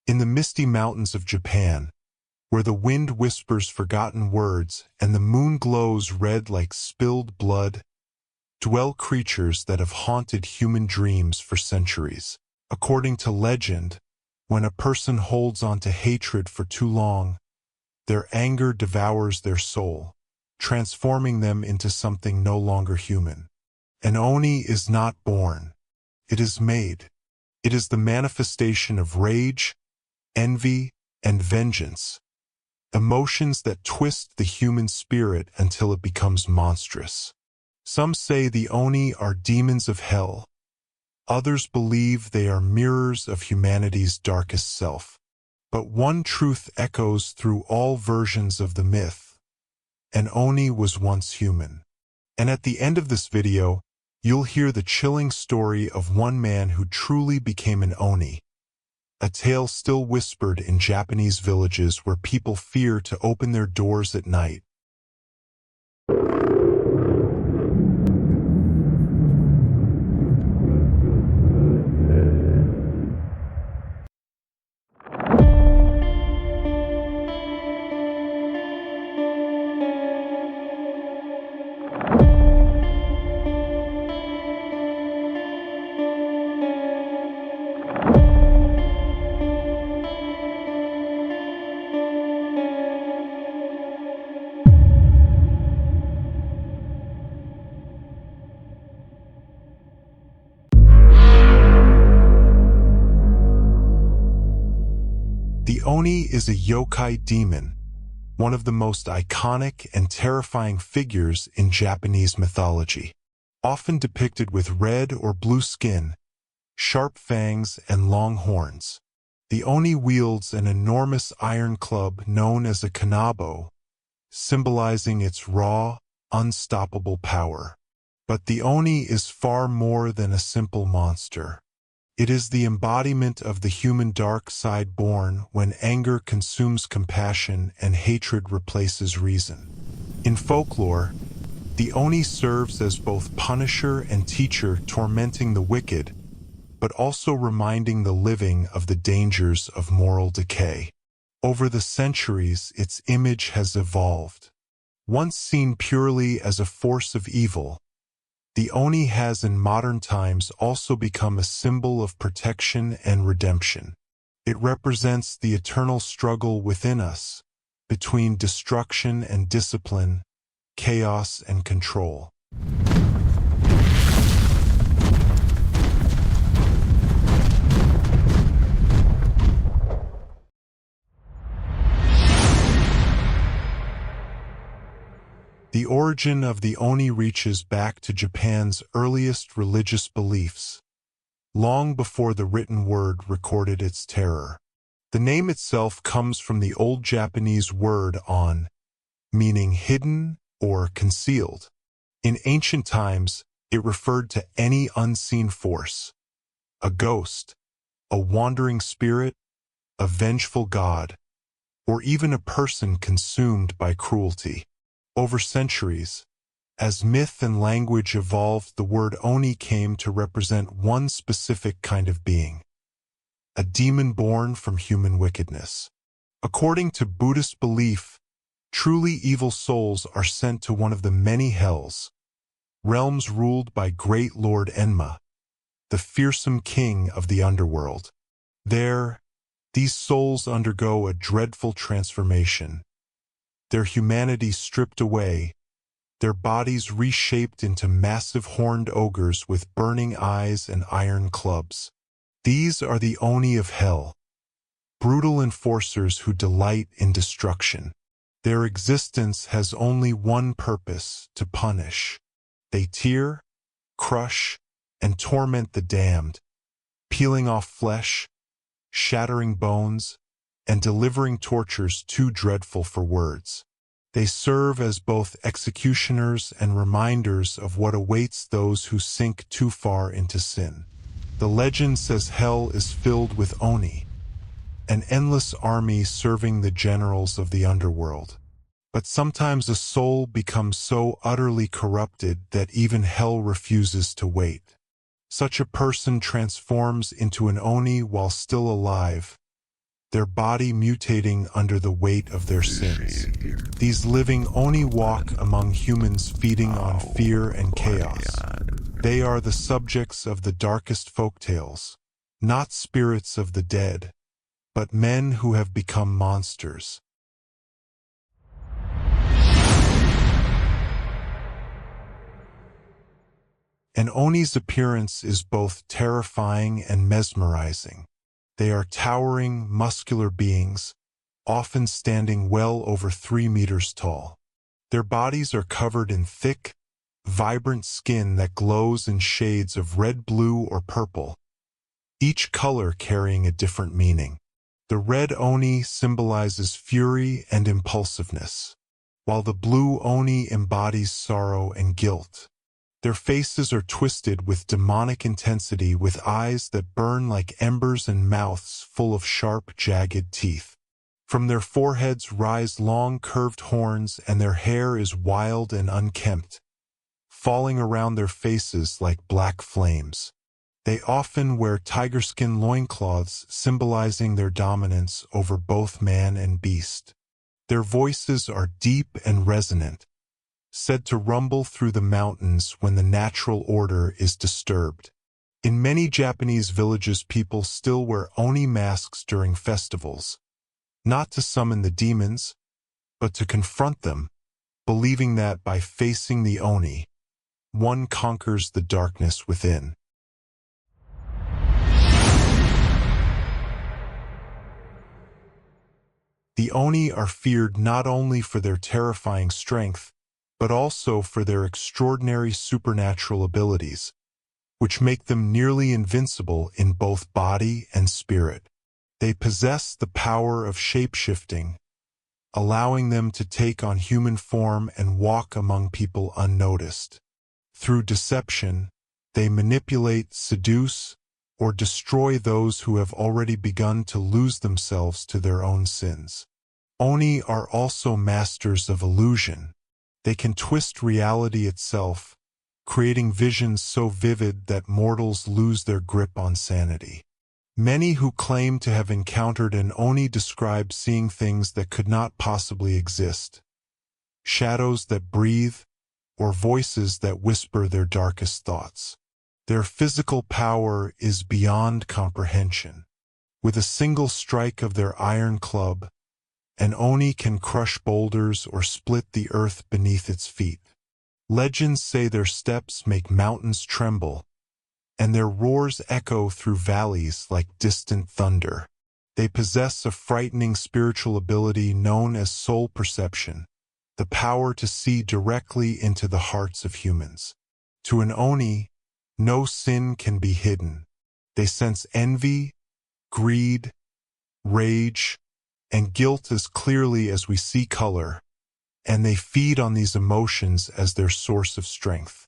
In the misty mountains of Japan, where the wind whispers forgotten words and the moon glows red like spilled blood, dwell creatures that have haunted human dreams for centuries. According to legend, when a person holds on to hatred for too long, their anger devours their soul, transforming them into something no longer human. An Oni is not born. It is made. It is the manifestation of rage, envy, and vengeance, emotions that twist the human spirit until it becomes monstrous. Some say the Oni are demons of hell. Others believe they are mirrors of humanity's darkest self. But one truth echoes through all versions of the myth. An Oni was once human. And at the end of this video, you'll hear the chilling story of one man who truly became an Oni. A tale still whispered in Japanese villages where people fear to open their doors at night. The Oni is a yokai demon, one of the most iconic and terrifying figures in Japanese mythology. Often depicted with red or blue skin, sharp fangs, and long horns, the Oni wields an enormous iron club known as a kanabo, symbolizing its raw, unstoppable power. But the Oni is far more than a simple monster. It is the embodiment of the human dark side born when anger consumes compassion and hatred replaces reason. In folklore, the Oni serves as both punisher and teacher, tormenting the wicked, but also reminding the living of the dangers of moral decay. Over the centuries, its image has evolved. Once seen purely as a force of evil, the Oni has in modern times also become a symbol of protection and redemption. It represents the eternal struggle within us, between destruction and discipline, chaos and control. The origin of the Oni reaches back to Japan's earliest religious beliefs, long before the written word recorded its terror. The name itself comes from the Old Japanese word on, meaning hidden or concealed. In ancient times, it referred to any unseen force, a ghost, a wandering spirit, a vengeful god, or even a person consumed by cruelty. Over centuries, as myth and language evolved, the word Oni came to represent one specific kind of being, a demon born from human wickedness. According to Buddhist belief, truly evil souls are sent to one of the many hells, realms ruled by great Lord Enma, the fearsome king of the underworld. There, these souls undergo a dreadful transformation. Their humanity stripped away, their bodies reshaped into massive horned ogres with burning eyes and iron clubs. These are the Oni of hell, brutal enforcers who delight in destruction. Their existence has only one purpose: to punish. They tear, crush, and torment the damned, peeling off flesh, shattering bones, and delivering tortures too dreadful for words. They serve as both executioners and reminders of what awaits those who sink too far into sin. The legend says hell is filled with Oni, an endless army serving the generals of the underworld. But sometimes a soul becomes so utterly corrupted that even hell refuses to wait. Such a person transforms into an Oni while still alive, their body mutating under the weight of their sins. These living oni walk among humans feeding on fear and chaos. They are the subjects of the darkest folktales, not spirits of the dead, but men who have become monsters. An Oni's appearance is both terrifying and mesmerizing. They are towering, muscular beings, often standing well over 3 meters tall. Their bodies are covered in thick, vibrant skin that glows in shades of red, blue, or purple, each color carrying a different meaning. The red Oni symbolizes fury and impulsiveness, while the blue Oni embodies sorrow and guilt. Their faces are twisted with demonic intensity, with eyes that burn like embers and mouths full of sharp, jagged teeth. From their foreheads rise long, curved horns, and their hair is wild and unkempt, falling around their faces like black flames. They often wear tigerskin loincloths, symbolizing their dominance over both man and beast. Their voices are deep and resonant, said to rumble through the mountains when the natural order is disturbed. In many Japanese villages, people still wear Oni masks during festivals, not to summon the demons, but to confront them, believing that by facing the Oni, one conquers the darkness within. The Oni are feared not only for their terrifying strength, but also for their extraordinary supernatural abilities, which make them nearly invincible in both body and spirit. They possess the power of shape-shifting, allowing them to take on human form and walk among people unnoticed. Through deception, they manipulate, seduce, or destroy those who have already begun to lose themselves to their own sins. Oni are also masters of illusion. They can twist reality itself, creating visions so vivid that mortals lose their grip on sanity. Many who claim to have encountered an Oni describe seeing things that could not possibly exist, shadows that breathe, or voices that whisper their darkest thoughts. Their physical power is beyond comprehension. With a single strike of their iron club, an Oni can crush boulders or split the earth beneath its feet. Legends say their steps make mountains tremble, and their roars echo through valleys like distant thunder. They possess a frightening spiritual ability known as soul perception, the power to see directly into the hearts of humans. To an Oni, no sin can be hidden. They sense envy, greed, rage, and guilt as clearly as we see color, and they feed on these emotions as their source of strength.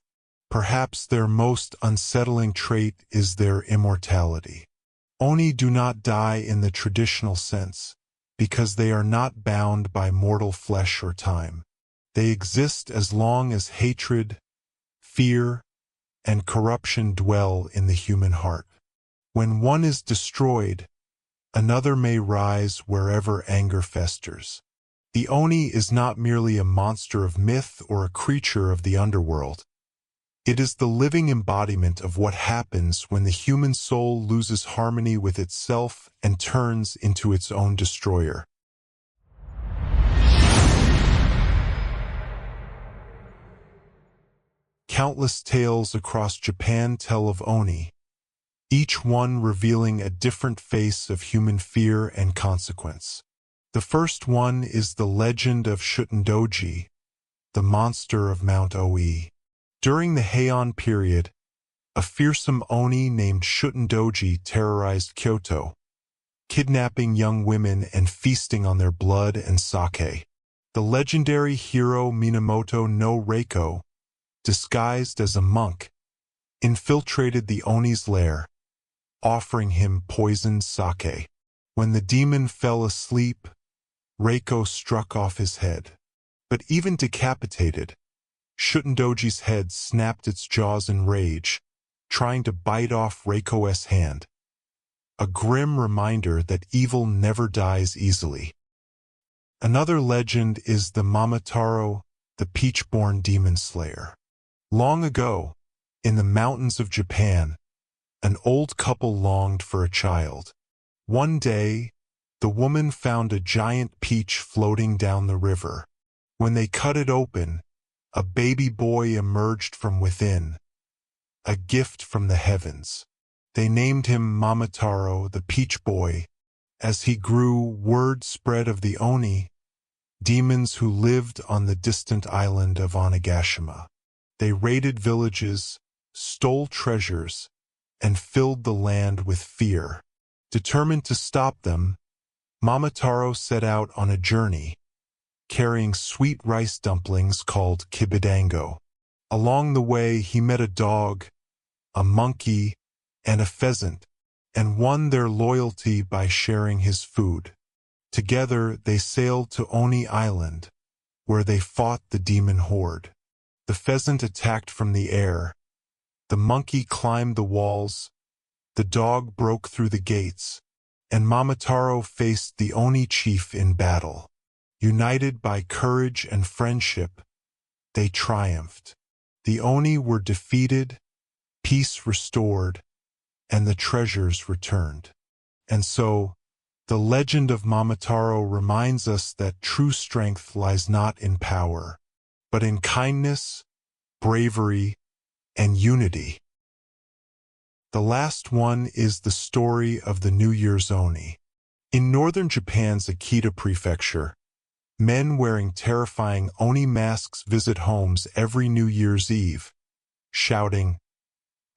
Perhaps their most unsettling trait is their immortality. Oni do not die in the traditional sense, because they are not bound by mortal flesh or time. They exist as long as hatred, fear, and corruption dwell in the human heart. When one is destroyed, another may rise wherever anger festers. The Oni is not merely a monster of myth or a creature of the underworld. It is the living embodiment of what happens when the human soul loses harmony with itself and turns into its own destroyer. Countless tales across Japan tell of Oni, each one revealing a different face of human fear and consequence. The first one is the legend of Shutendoji, the monster of Mount Oi. During the Heian period, a fearsome Oni named Shutendoji terrorized Kyoto, kidnapping young women and feasting on their blood and sake. The legendary hero Minamoto no Reiko, disguised as a monk, infiltrated the Oni's lair, offering him poisoned sake. When the demon fell asleep, Reiko struck off his head. But even decapitated, Shutendoji's head snapped its jaws in rage, trying to bite off Reiko's hand. a grim reminder that evil never dies easily. Another legend is the Momotaro, the peach-born demon slayer. Long ago, in the mountains of Japan, an old couple longed for a child. One day, the woman found a giant peach floating down the river. When they cut it open, a baby boy emerged from within, a gift from the heavens. They named him Momotaro, the peach boy. As he grew, word spread of the Oni, demons who lived on the distant island of Onigashima. They raided villages, stole treasures, and filled the land with fear. Determined to stop them, Momotaro set out on a journey, carrying sweet rice dumplings called kibidango. Along the way, he met a dog, a monkey, and a pheasant, and won their loyalty by sharing his food. Together, they sailed to Oni Island, where they fought the demon horde. The pheasant attacked from the air. The monkey climbed the walls. The dog broke through the gates, and Momotaro faced the Oni chief in battle. United by courage and friendship, they triumphed. The Oni were defeated, peace restored, and the treasures returned. And so, the legend of Momotaro reminds us that true strength lies not in power, but in kindness, bravery, and unity. The last one is the story of the New Year's Oni. In northern Japan's Akita prefecture, men wearing terrifying Oni masks visit homes every New Year's Eve, shouting,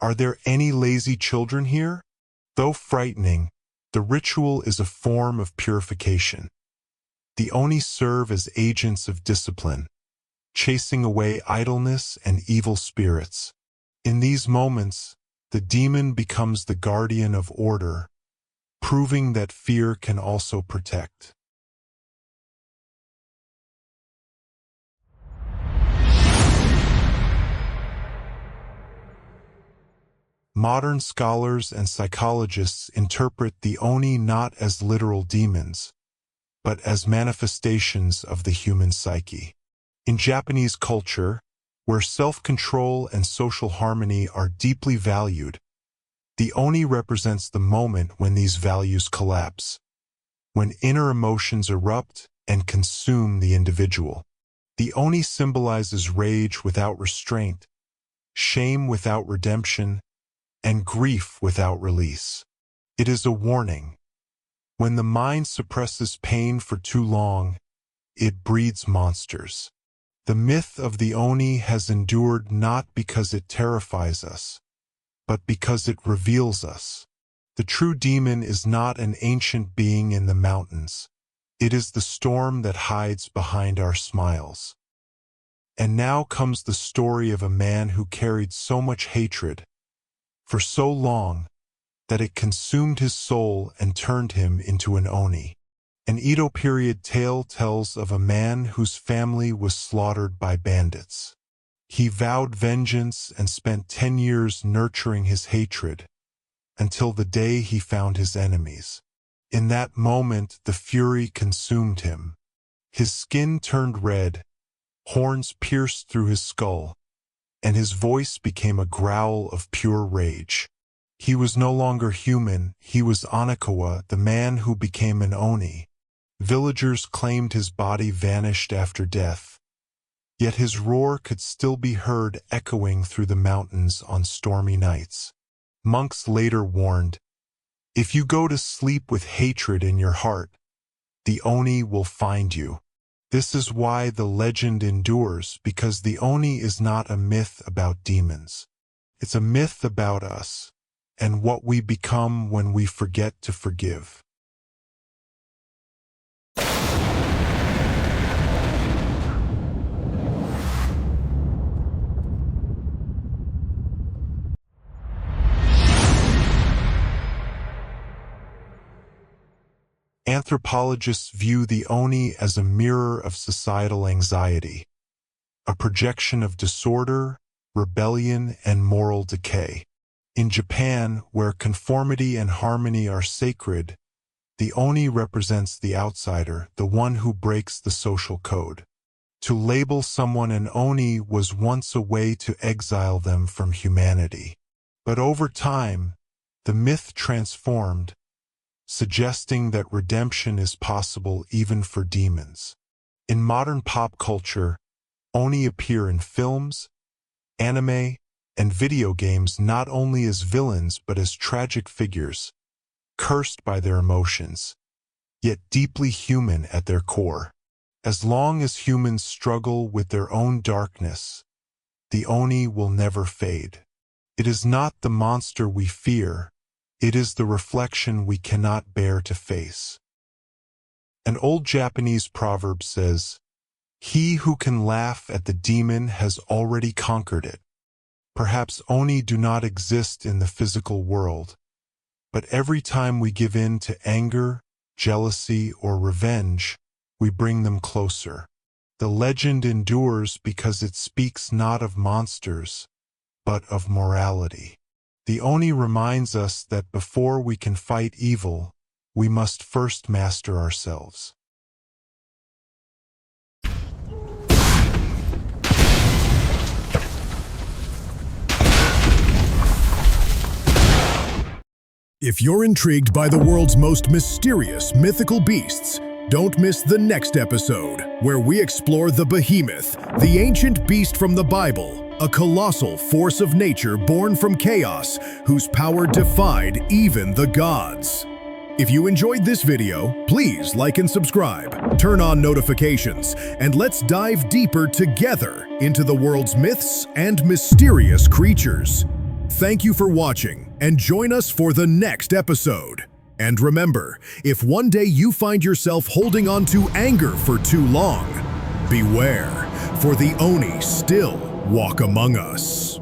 "Are there any lazy children here?" Though frightening, the ritual is a form of purification. The Oni serve as agents of discipline, chasing away idleness and evil spirits. In these moments, the demon becomes the guardian of order, proving that fear can also protect. Modern scholars and psychologists interpret the Oni not as literal demons, but as manifestations of the human psyche. In Japanese culture, where self-control and social harmony are deeply valued, the Oni represents the moment when these values collapse, when inner emotions erupt and consume the individual. The Oni symbolizes rage without restraint, shame without redemption, and grief without release. It is a warning. When the mind suppresses pain for too long, it breeds monsters. The myth of the Oni has endured not because it terrifies us, but because it reveals us. The true demon is not an ancient being in the mountains. It is the storm that hides behind our smiles. And now comes the story of a man who carried so much hatred, for so long, that it consumed his soul and turned him into an Oni. An Edo period tale tells of a man whose family was slaughtered by bandits. He vowed vengeance and spent 10 years nurturing his hatred, until the day he found his enemies. In that moment, the fury consumed him. His skin turned red, horns pierced through his skull, and his voice became a growl of pure rage. He was no longer human, he was Onikawa, the man who became an Oni. Villagers claimed his body vanished after death, yet his roar could still be heard echoing through the mountains on stormy nights. Monks later warned, "If you go to sleep with hatred in your heart, the Oni will find you." This is why the legend endures, because the Oni is not a myth about demons. It's a myth about us, and what we become when we forget to forgive. Anthropologists view the Oni as a mirror of societal anxiety, a projection of disorder, rebellion, and moral decay. In Japan, where conformity and harmony are sacred, the Oni represents the outsider, the one who breaks the social code. To label someone an Oni was once a way to exile them from humanity. But over time, the myth transformed, suggesting that redemption is possible even for demons. In modern pop culture, Oni appear in films, anime, and video games not only as villains but as tragic figures, cursed by their emotions, yet deeply human at their core. As long as humans struggle with their own darkness, the Oni will never fade. It is not the monster we fear, it is the reflection we cannot bear to face. An old Japanese proverb says, "He who can laugh at the demon has already conquered it." Perhaps Oni do not exist in the physical world, but every time we give in to anger, jealousy, or revenge, we bring them closer. The legend endures because it speaks not of monsters, but of morality. The Oni reminds us that before we can fight evil, we must first master ourselves. If you're intrigued by the world's most mysterious mythical beasts, don't miss the next episode, where we explore the behemoth, the ancient beast from the Bible, a colossal force of nature born from chaos, whose power defied even the gods. If you enjoyed this video, please like and subscribe, turn on notifications, and let's dive deeper together into the world's myths and mysterious creatures. Thank you for watching, and join us for the next episode. And remember, if one day you find yourself holding on to anger for too long, beware, for the Oni still walk among us.